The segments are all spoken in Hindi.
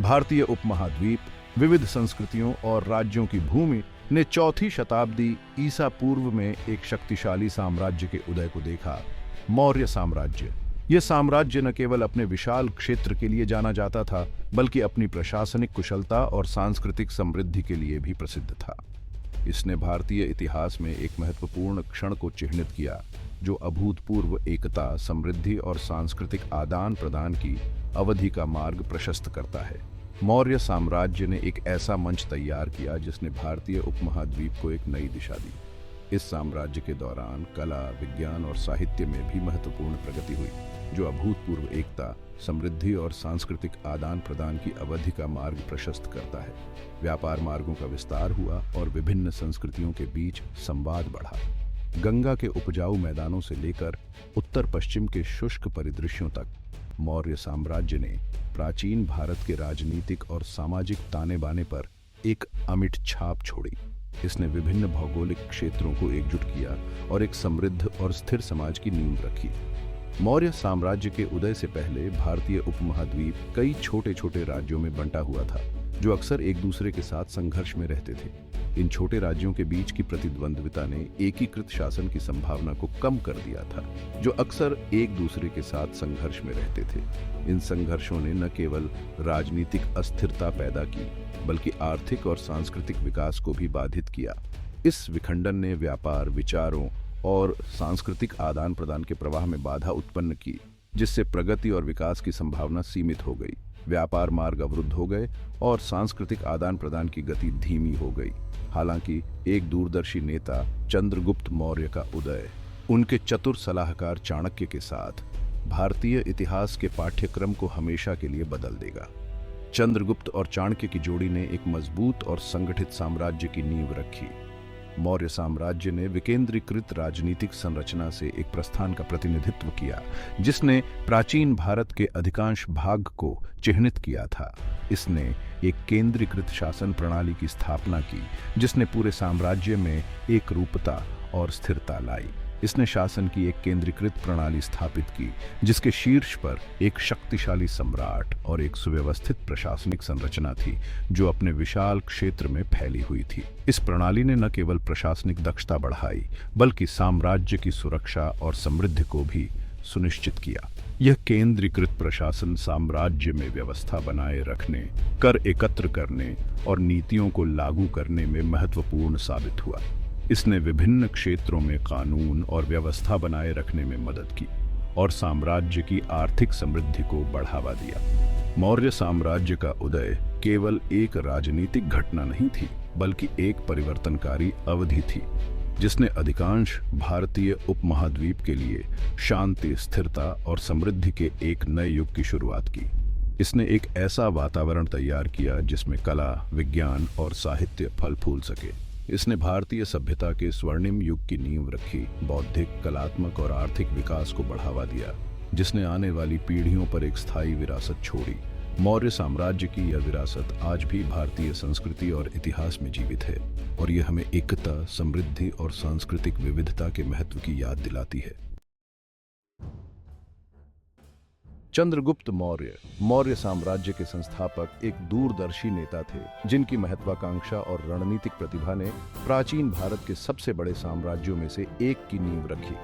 भारतीय उपमहाद्वीप विविध संस्कृतियों और राज्यों की भूमि ने चौथी शताब्दी ईसा पूर्व में एक शक्तिशाली साम्राज्य के उदय को देखा, मौर्य साम्राज्य। यह साम्राज्य न केवल अपने विशाल क्षेत्र के लिए जाना जाता था, बल्कि अपनी प्रशासनिक कुशलता और सांस्कृतिक समृद्धि के लिए भी प्रसिद्ध था। इसने भारतीय इतिहास में एक महत्वपूर्ण क्षण को चिह्नित किया, जो अभूतपूर्व एकता, समृद्धि और सांस्कृतिक आदान प्रदान की अवधि का मार्ग प्रशस्त करता है। मौर्य साम्राज्य ने एक ऐसा मंच तैयार किया जिसने भारतीय उपमहाद्वीप को एक नई दिशा दी। इस साम्राज्य के दौरान कला, विज्ञान और साहित्य में भी महत्वपूर्ण प्रगति हुई, जो अभूतपूर्व एकता, समृद्धि और सांस्कृतिक आदान प्रदान की अवधि का मार्ग प्रशस्त करता है। व्यापार मार्गों का विस्तार हुआ और विभिन्न संस्कृतियों के बीच संवाद बढ़ा। गंगा के उपजाऊ मैदानों से लेकर उत्तर पश्चिम के शुष्क परिदृश्यों तक मौर्य साम्राज्य ने प्राचीन भारत के राजनीतिक और सामाजिक ताने बाने पर एक अमिट छाप छोड़ी। इसने विभिन्न भौगोलिक क्षेत्रों को एकजुट किया और एक समृद्ध और स्थिर समाज की नींव रखी। मौर्य साम्राज्य के उदय से पहले भारतीय उपमहाद्वीप कई छोटे छोटे राज्यों में बंटा हुआ था, जो अक्सर एक दूसरे के साथ संघर्ष में रहते थे। इन छोटे राज्यों के बीच की प्रतिद्वंद्विता ने एकीकृत शासन की संभावना को कम कर दिया था, जो अक्सर एक दूसरे के साथ संघर्ष में रहते थे। इन संघर्षों ने न केवल राजनीतिक अस्थिरता पैदा की, बल्कि आर्थिक और सांस्कृतिक विकास को भी बाधित किया। इस विखंडन ने व्यापार, विचारों और सांस्कृतिक आदान प्रदान के प्रवाह में बाधा उत्पन्न की, जिससे प्रगति और विकास की संभावना सीमित हो गई। व्यापार मार्ग अवरुद्ध हो गए और सांस्कृतिक आदान प्रदान की गति धीमी हो गई। हालांकि एक दूरदर्शी नेता चंद्रगुप्त मौर्य का उदय उनके चतुर सलाहकार चाणक्य के साथ भारतीय इतिहास के पाठ्यक्रम को हमेशा के लिए बदल देगा। चंद्रगुप्त और चाणक्य की जोड़ी ने एक मजबूत और संगठित साम्राज्य की नींव रखी। मौर्य साम्राज्य ने विकेंद्रीकृत राजनीतिक संरचना से एक प्रस्थान का प्रतिनिधित्व किया, जिसने प्राचीन भारत के अधिकांश भाग को चिह्नित किया था। इसने एक केंद्रीकृत शासन प्रणाली की स्थापना की, जिसने पूरे साम्राज्य में एक रूपता और स्थिरता लाई। इसने शासन की एक केंद्रीकृत प्रणाली स्थापित की, जिसके शीर्ष पर एक शक्तिशाली सम्राट और एक सुव्यवस्थित प्रशासनिक संरचना थी, जो अपने विशाल क्षेत्र में फैली हुई थी। इस प्रणाली ने न केवल प्रशासनिक दक्षता बढ़ाई, बल्कि साम्राज्य की सुरक्षा और समृद्धि को भी सुनिश्चित किया। यह केंद्रीकृत प्रशासन साम्राज्य में व्यवस्था बनाए रखने, कर एकत्र करने और नीतियों को लागू करने में महत्वपूर्ण साबित हुआ। इसने विभिन्न क्षेत्रों में कानून और व्यवस्था बनाए रखने में मदद की और साम्राज्य की आर्थिक समृद्धि को बढ़ावा दिया। मौर्य साम्राज्य का उदय केवल एक राजनीतिक घटना नहीं थी, बल्कि एक परिवर्तनकारी अवधि थी, जिसने अधिकांश भारतीय उपमहाद्वीप के लिए शांति, स्थिरता और समृद्धि के एक नए युग की शुरुआत की। इसने एक ऐसा वातावरण तैयार किया जिसमें कला, विज्ञान और साहित्य फल फूल सके। इसने भारतीय सभ्यता के स्वर्णिम युग की नींव रखी, बौद्धिक, कलात्मक और आर्थिक विकास को बढ़ावा दिया, जिसने आने वाली पीढ़ियों पर एक स्थायी विरासत छोड़ी। मौर्य साम्राज्य की यह विरासत आज भी भारतीय संस्कृति और इतिहास में जीवित है, और यह हमें एकता, समृद्धि और सांस्कृतिक विविधता के महत्व की याद दिलाती है। चंद्रगुप्त मौर्य मौर्य साम्राज्य के संस्थापक एक दूरदर्शी नेता थे, जिनकी महत्वाकांक्षा और रणनीतिक प्रतिभा ने प्राचीन भारत के सबसे बड़े साम्राज्यों में से एक की नींव रखी।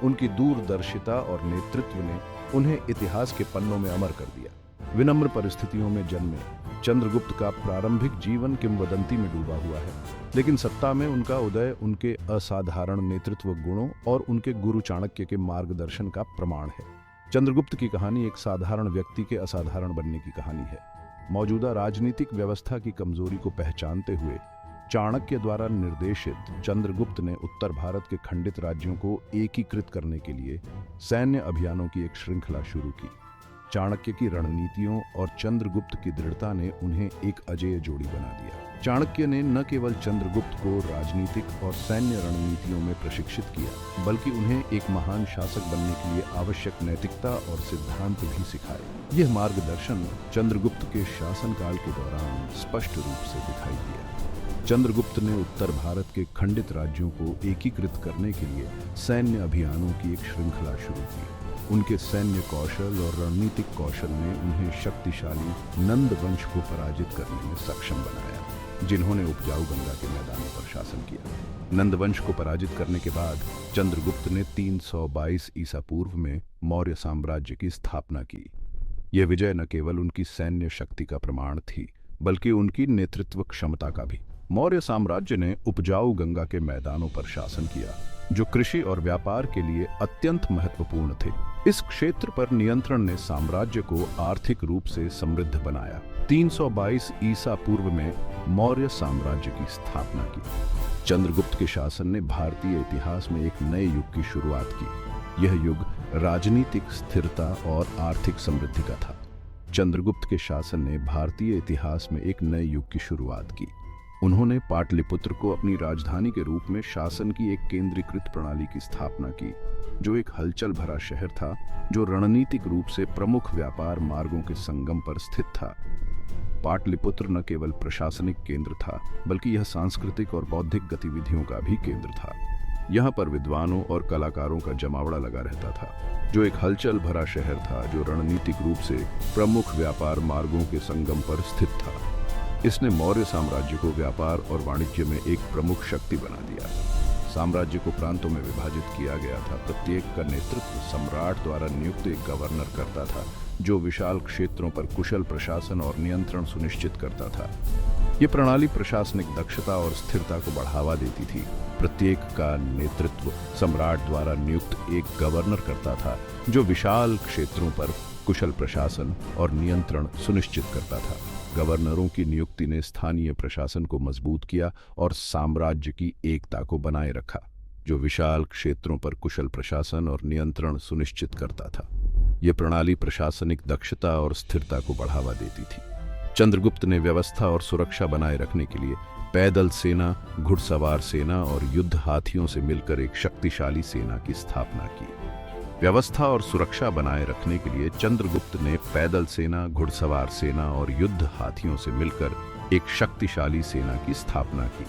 उनकी दूरदर्शिता और नेतृत्व ने उन्हें इतिहास के पन्नों में अमर कर दिया। विनम्र परिस्थितियों में जन्मे चंद्रगुप्त का प्रारंभिक जीवन किंवदंती में डूबा हुआ है, लेकिन सत्ता में उनका उदय उनके असाधारण नेतृत्व गुणों और उनके गुरु चाणक्य के मार्गदर्शन का प्रमाण है। चंद्रगुप्त की कहानी एक साधारण व्यक्ति के असाधारण बनने की कहानी है। मौजूदा राजनीतिक व्यवस्था की कमजोरी को पहचानते हुए चाणक्य द्वारा निर्देशित चंद्रगुप्त ने उत्तर भारत के खंडित राज्यों को एकीकृत करने के लिए सैन्य अभियानों की एक श्रृंखला शुरू की। चाणक्य की रणनीतियों और चंद्रगुप्त की दृढ़ता ने उन्हें एक अजेय जोड़ी बना दिया। चाणक्य ने न केवल चंद्रगुप्त को राजनीतिक और सैन्य रणनीतियों में प्रशिक्षित किया, बल्कि उन्हें एक महान शासक बनने के लिए आवश्यक नैतिकता और सिद्धांत भी सिखाए। यह मार्गदर्शन चंद्रगुप्त के शासनकाल के दौरान स्पष्ट रूप से दिखाई दिया। चंद्रगुप्त ने उत्तर भारत के खंडित राज्यों को एकीकृत करने के लिए सैन्य अभियानों की एक श्रृंखला शुरू की। उनके सैन्य कौशल और रणनीतिक कौशल ने उन्हें शक्तिशाली नंद वंश को पराजित करने में सक्षम बनाया, जिन्होंने उपजाऊ गंगा के मैदानों पर शासन किया। नंद वंश को पराजित करने के बाद चंद्रगुप्त ने 322 ईसा पूर्व में मौर्य साम्राज्य की स्थापना की। यह विजय न केवल उनकी सैन्य शक्ति का प्रमाण थी, बल्कि उनकी नेतृत्व क्षमता का भी। मौर्य साम्राज्य ने उपजाऊ गंगा के मैदानों पर शासन किया, जो कृषि और व्यापार के लिए अत्यंत महत्वपूर्ण थे। इस क्षेत्र पर नियंत्रण ने साम्राज्य को आर्थिक रूप से समृद्ध बनाया। 322 ईसा पूर्व में मौर्य साम्राज्य की स्थापना की। चंद्रगुप्त के शासन ने भारतीय इतिहास में एक नए युग की शुरुआत की। यह युग राजनीतिक स्थिरता और आर्थिक समृद्धि का था। चंद्रगुप्त के शासन ने भारतीय इतिहास में एक नए युग की शुरुआत की। उन्होंने पाटलिपुत्र को अपनी राजधानी के रूप में शासन की एक केंद्रीकृत प्रणाली की स्थापना की, जो एक हलचल भरा शहर था, जो रणनीतिक रूप से प्रमुख व्यापार मार्गों के संगम पर स्थित था। पाटलिपुत्र न केवल प्रशासनिक केंद्र था, बल्कि यह सांस्कृतिक और बौद्धिक गतिविधियों का भी केंद्र था। यहाँ पर विद्वानों और कलाकारों का जमावड़ा लगा रहता था, जो एक हलचल भरा शहर था, जो रणनीतिक रूप से प्रमुख व्यापार मार्गों के संगम पर स्थित था। इसने मौर्य साम्राज्य को व्यापार और वाणिज्य में एक प्रमुख शक्ति बना दिया। साम्राज्य को प्रांतों में विभाजित किया गया था। प्रत्येक का नेतृत्व सम्राट द्वारा नियुक्त एक गवर्नर करता था, जो विशाल क्षेत्रों पर कुशल प्रशासन और नियंत्रण सुनिश्चित करता था। ये प्रणाली प्रशासनिक दक्षता और स्थिरता को बढ़ावा देती थी। प्रत्येक का नेतृत्व सम्राट द्वारा नियुक्त एक गवर्नर करता था, जो विशाल क्षेत्रों पर कुशल प्रशासन और नियंत्रण सुनिश्चित करता था। गवर्नरों की नियुक्ति ने स्थानीय प्रशासन को मजबूत किया और साम्राज्य की एकता को बनाए रखा, जो विशाल क्षेत्रों पर कुशल प्रशासन और नियंत्रण सुनिश्चित करता था। यह प्रणाली प्रशासनिक दक्षता और स्थिरता को बढ़ावा देती थी। चंद्रगुप्त ने व्यवस्था और सुरक्षा बनाए रखने के लिए पैदल सेना, घुड़सवार सेना और युद्ध हाथियों से मिलकर एक शक्तिशाली सेना की स्थापना की। व्यवस्था और सुरक्षा बनाए रखने के लिए चंद्रगुप्त ने पैदल सेना, घुड़सवार सेना और युद्ध हाथियों से मिलकर एक शक्तिशाली सेना की स्थापना की।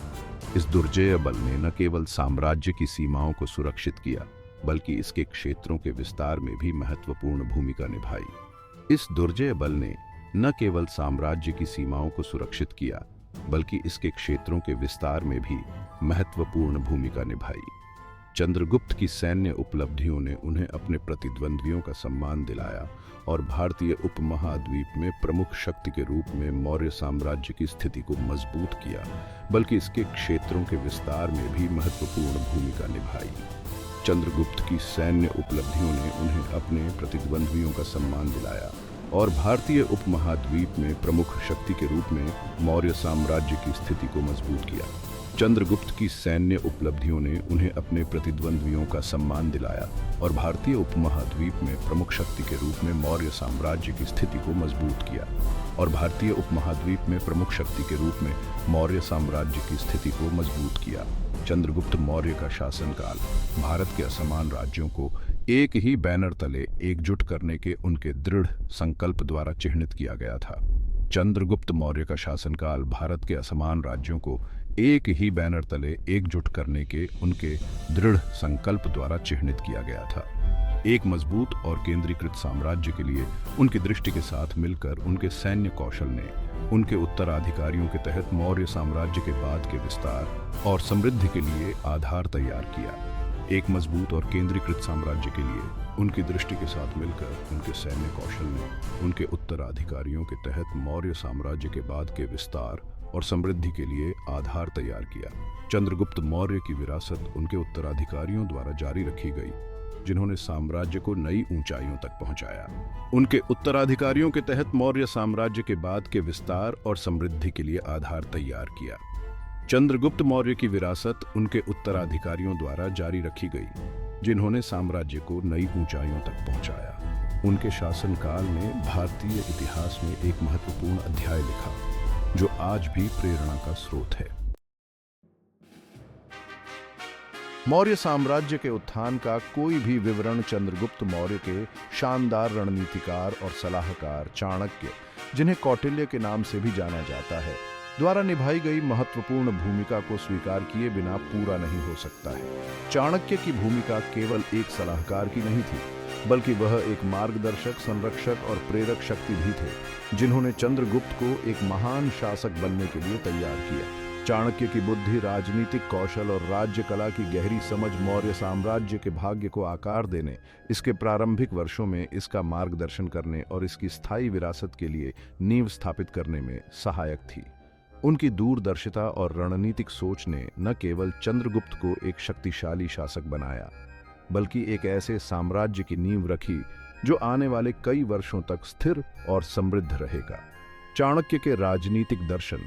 इस दुर्जेय बल ने न केवल साम्राज्य की सीमाओं को सुरक्षित किया, बल्कि इसके क्षेत्रों के विस्तार में भी महत्वपूर्ण भूमिका निभाई। इस दुर्जेय बल ने न केवल साम्राज्य की सीमाओं को सुरक्षित किया, बल्कि इसके क्षेत्रों के विस्तार में भी महत्वपूर्ण भूमिका निभाई। चंद्रगुप्त की सैन्य उपलब्धियों ने उन्हें अपने प्रतिद्वंद्वियों का सम्मान दिलाया और भारतीय उपमहाद्वीप में प्रमुख शक्ति के रूप में मौर्य साम्राज्य की स्थिति को मजबूत किया, बल्कि इसके क्षेत्रों के विस्तार में भी महत्वपूर्ण भूमिका निभाई। चंद्रगुप्त की सैन्य उपलब्धियों ने उन्हें अपने प्रतिद्वंद्वियों का सम्मान दिलाया और भारतीय उपमहाद्वीप में प्रमुख शक्ति के रूप में मौर्य साम्राज्य की स्थिति को मजबूत किया। चंद्रगुप्त की सैन्य उपलब्धियों ने उन्हें अपने प्रतिद्वंद्वियों का सम्मान दिलाया और भारतीय उपमहाद्वीप में प्रमुख शक्ति के रूप में मौर्य साम्राज्य की स्थिति को मजबूत किया और भारतीय उपमहाद्वीप में प्रमुख शक्ति के रूप में मौर्य साम्राज्य की स्थिति को मजबूत किया। चंद्रगुप्त मौर्य का शासनकाल भारत के असमान राज्यों को एक ही बैनर तले एकजुट करने के उनके दृढ़ संकल्प द्वारा चिह्नित किया गया था। चंद्रगुप्त मौर्य का शासनकाल भारत के असमान राज्यों को एक ही बैनर तले एकजुट करने के उनके दृढ़ संकल्प द्वारा चिह्नित किया गया था। एक मजबूत और केंद्रीकृत साम्राज्य के लिए उनकी दृष्टि के साथ मिलकर उनके सैन्य कौशल ने उनके उत्तराधिकारियों के तहत मौर्य साम्राज्य के बाद के विस्तार और समृद्धि के लिए आधार तैयार किया। एक मजबूत और केंद्रीकृत साम्राज्य के लिए उनकी दृष्टि के साथ मिलकर उनके सैन्य कौशल ने उनके उत्तराधिकारियों के तहत मौर्य साम्राज्य के बाद के विस्तार और समृद्धि के लिए आधार तैयार किया। चंद्रगुप्त मौर्य की विरासत उनके उत्तराधिकारियों द्वारा जारी रखी गई, जिन्होंने साम्राज्य को नई ऊंचाइयों तक पहुंचाया। उनके उत्तराधिकारियों के तहत मौर्य साम्राज्य के बाद के विस्तार और समृद्धि के लिए आधार तैयार किया। चंद्रगुप्त मौर्य की विरासत उनके उत्तराधिकारियों द्वारा जारी रखी गई, जिन्होंने साम्राज्य को नई ऊंचाइयों तक पहुंचाया। उनके शासनकाल ने भारतीय इतिहास में एक महत्वपूर्ण अध्याय लिखा, जो आज भी प्रेरणा का स्रोत है। मौर्य साम्राज्य के उत्थान का कोई भी विवरण चंद्रगुप्त मौर्य के शानदार रणनीतिकार और सलाहकार चाणक्य, जिन्हें कौटिल्य के नाम से भी जाना जाता है, द्वारा निभाई गई महत्वपूर्ण भूमिका को स्वीकार किए बिना पूरा नहीं हो सकता है। चाणक्य की भूमिका केवल एक सलाहकार की नहीं थी, बल्कि वह एक मार्गदर्शक, संरक्षक और प्रेरक शक्ति भी थे, जिन्होंने चंद्रगुप्त को एक महान शासक बनने के लिए तैयार किया। चाणक्य की बुद्धि, राजनीतिक कौशल और राज्य कला की गहरी समझ मौर्य साम्राज्य के भाग्य को आकार देने, इसके प्रारंभिक वर्षों में इसका मार्गदर्शन करने और इसकी स्थायी विरासत के लिए नींव स्थापित करने में सहायक थी। उनकी दूरदर्शिता और रणनीतिक सोच ने न केवल चंद्रगुप्त को एक शक्तिशाली शासक बनाया, बल्कि एक ऐसे साम्राज्य की नींव रखी जो आने वाले कई वर्षों तक स्थिर और समृद्ध रहेगा। चाणक्य के राजनीतिक दर्शन,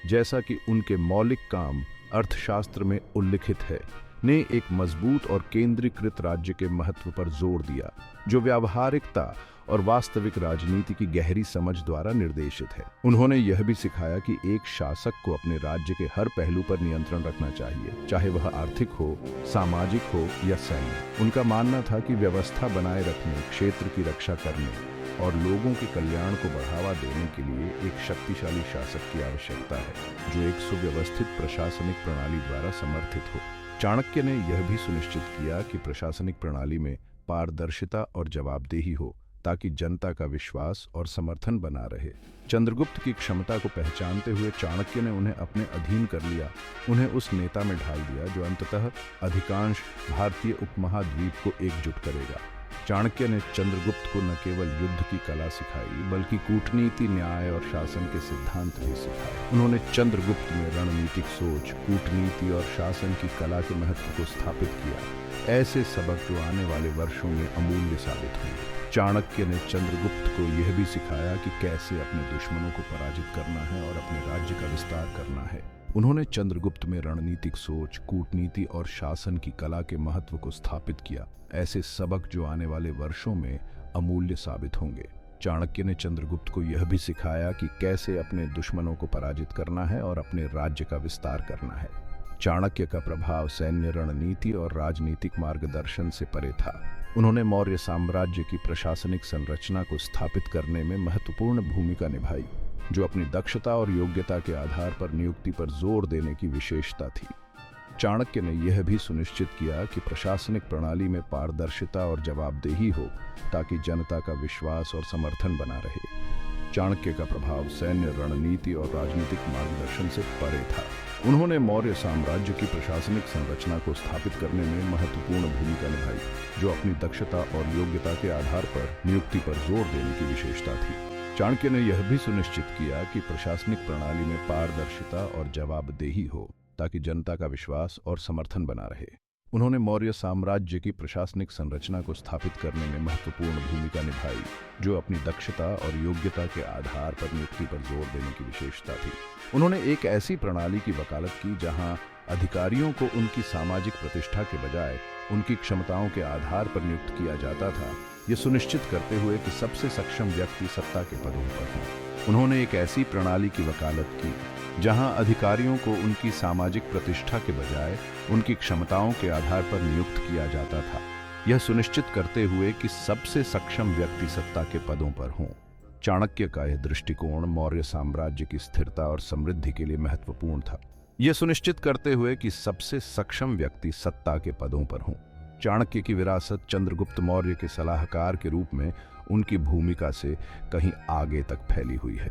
जैसा कि उनके मौलिक काम अर्थशास्त्र में उल्लिखित है, ने एक मजबूत और केंद्रीकृत राज्य के महत्व पर जोर दिया, जो व्यावहारिकता और वास्तविक राजनीति की गहरी समझ द्वारा निर्देशित है। उन्होंने यह भी सिखाया कि एक शासक को अपने राज्य के हर पहलू पर नियंत्रण रखना चाहिए, चाहे वह आर्थिक हो, सामाजिक हो या सैन्य। उनका मानना था कि व्यवस्था बनाए रखने, क्षेत्र की रक्षा करने और लोगों के कल्याण को बढ़ावा देने के लिए एक शक्तिशाली शासक की आवश्यकता है, जो एक सुव्यवस्थित प्रशासनिक प्रणाली द्वारा समर्थित हो। चाणक्य ने यह भी सुनिश्चित किया कि प्रशासनिक प्रणाली में पारदर्शिता और जवाबदेही हो, ताकि जनता का विश्वास और समर्थन बना रहे। चंद्रगुप्त की क्षमता को पहचानते हुए चाणक्य ने उन्हें अपने अधीन कर लिया, उन्हें उस नेता में ढाल दिया जो अंततः अधिकांश भारतीय उपमहाद्वीप को एकजुट करेगा। चाणक्य ने चंद्रगुप्त को न केवल युद्ध की कला सिखाई, बल्कि कूटनीति, न्याय और शासन के सिद्धांत भी सिखाए। उन्होंने चंद्रगुप्त में रणनीतिक सोच, कूटनीति और शासन की कला के महत्व को स्थापित किया, ऐसे सबक जो आने वाले वर्षों में अमूल्य साबित हुए। चाणक्य ने चंद्रगुप्त को यह भी सिखाया कि कैसे अपने दुश्मनों को पराजित करना है और अपने राज्य का विस्तार करना है। उन्होंने चंद्रगुप्त में रणनीतिक सोच, कूटनीति और शासन की कला के महत्व को स्थापित किया, ऐसे सबक जो आने वाले वर्षों में अमूल्य साबित होंगे। चाणक्य ने चंद्रगुप्त को यह भी सिखाया कि कैसे अपने दुश्मनों को पराजित करना है और अपने राज्य का विस्तार करना है। चाणक्य का प्रभाव सैन्य रणनीति और राजनीतिक मार्गदर्शन से परे था। उन्होंने मौर्य साम्राज्य की प्रशासनिक संरचना को स्थापित करने में महत्वपूर्ण भूमिका निभाई, जो अपनी दक्षता और योग्यता के आधार पर नियुक्ति पर जोर देने की विशेषता थी। चाणक्य ने यह भी सुनिश्चित किया कि प्रशासनिक प्रणाली में पारदर्शिता और जवाबदेही हो, ताकि जनता का विश्वास और समर्थन बना रहे। चाणक्य का प्रभाव सैन्य रणनीति और राजनीतिक मार्गदर्शन से परे था। उन्होंने मौर्य साम्राज्य की प्रशासनिक संरचना को स्थापित करने में महत्वपूर्ण भूमिका निभाई, जो अपनी दक्षता और योग्यता के आधार पर नियुक्ति पर जोर देने की विशेषता थी। चाणक्य ने यह भी सुनिश्चित किया कि प्रशासनिक प्रणाली में पारदर्शिता और जवाबदेही हो, ताकि जनता का विश्वास और समर्थन बना रहे। उन्होंने मौर्य साम्राज्य की प्रशासनिक संरचना को स्थापित करने में महत्वपूर्ण भूमिका निभाई, जो अपनी दक्षता और योग्यता के आधार पर नियुक्ति पर जोर देने की विशेषता थी। उन्होंने एक ऐसी प्रणाली की वकालत की जहां अधिकारियों को उनकी सामाजिक प्रतिष्ठा के बजाय उनकी क्षमताओं के आधार पर नियुक्त किया जाता था, ये सुनिश्चित करते हुए कि सबसे सक्षम व्यक्ति सत्ता के पदों पर हों। उन्होंने एक ऐसी प्रणाली की वकालत की जहां अधिकारियों को उनकी सामाजिक प्रतिष्ठा के बजाय उनकी क्षमताओं के आधार पर नियुक्त किया जाता था, यह सुनिश्चित करते हुए कि सबसे सक्षम व्यक्ति सत्ता के पदों पर हों। चाणक्य का यह दृष्टिकोण मौर्य साम्राज्य की स्थिरता और समृद्धि के लिए महत्वपूर्ण था, यह सुनिश्चित करते हुए कि सबसे सक्षम व्यक्ति सत्ता के पदों पर हों। चाणक्य की विरासत चंद्रगुप्त मौर्य के सलाहकार के रूप में उनकी भूमिका से कहीं आगे तक फैली हुई है।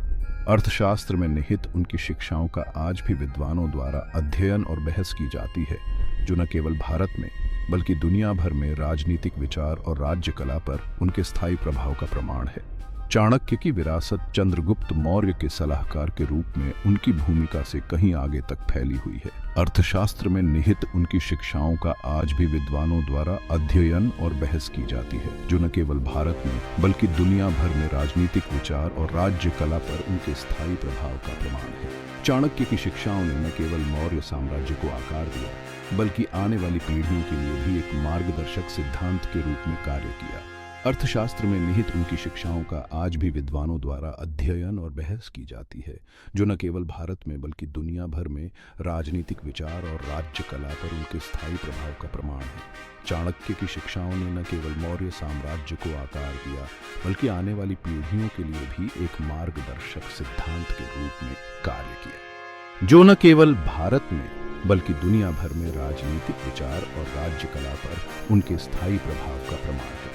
अर्थशास्त्र में निहित उनकी शिक्षाओं का आज भी विद्वानों द्वारा अध्ययन और बहस की जाती है, जो न केवल भारत में बल्कि दुनिया भर में राजनीतिक विचार और राज्य कला पर उनके स्थायी प्रभाव का प्रमाण है। चाणक्य की विरासत चंद्रगुप्त मौर्य के सलाहकार के रूप में उनकी भूमिका से कहीं आगे तक फैली हुई है। अर्थशास्त्र में निहित उनकी शिक्षाओं का आज भी विद्वानों द्वारा अध्ययन और बहस की जाती है, जो न केवल भारत में बल्कि दुनिया भर में राजनीतिक विचार और राज्य कला पर उनके स्थायी प्रभाव का प्रमाण है। चाणक्य की शिक्षाओं ने न केवल मौर्य साम्राज्य को आकार दिया, बल्कि आने वाली पीढ़ियों के लिए भी एक मार्गदर्शक सिद्धांत के रूप में कार्य किया। अर्थशास्त्र में निहित उनकी शिक्षाओं का आज भी विद्वानों द्वारा अध्ययन और बहस की जाती है, जो न केवल भारत में बल्कि दुनिया भर में राजनीतिक विचार और राज्य कला पर उनके स्थायी प्रभाव का प्रमाण है। चाणक्य की शिक्षाओं ने न केवल मौर्य साम्राज्य को आकार दिया, बल्कि आने वाली पीढ़ियों के लिए भी एक मार्गदर्शक सिद्धांत के रूप में कार्य किया, जो न केवल भारत में बल्कि दुनिया भर में राजनीतिक विचार और राज्य कला पर उनके स्थायी प्रभाव का प्रमाण है।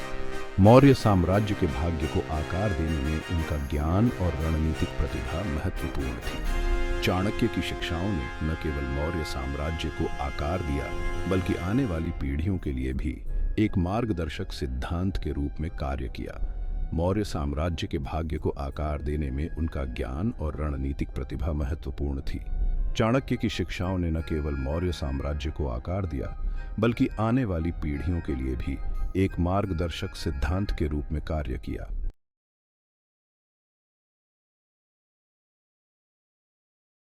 मौर्य साम्राज्य के भाग्य को आकार देने में उनका ज्ञान और रणनीतिक प्रतिभा महत्वपूर्ण थी। चाणक्य की शिक्षाओं ने न केवल मौर्य साम्राज्य को आकार दिया, बल्कि आने वाली पीढ़ियों के लिए भी एक मार्गदर्शक सिद्धांत के रूप में कार्य किया। मौर्य साम्राज्य के भाग्य को आकार देने में उनका ज्ञान और रणनीतिक प्रतिभा महत्वपूर्ण थी। चाणक्य की शिक्षाओं ने न केवल मौर्य साम्राज्य को आकार दिया, बल्कि आने वाली पीढ़ियों के लिए भी एक मार्गदर्शक सिद्धांत के रूप में कार्य किया।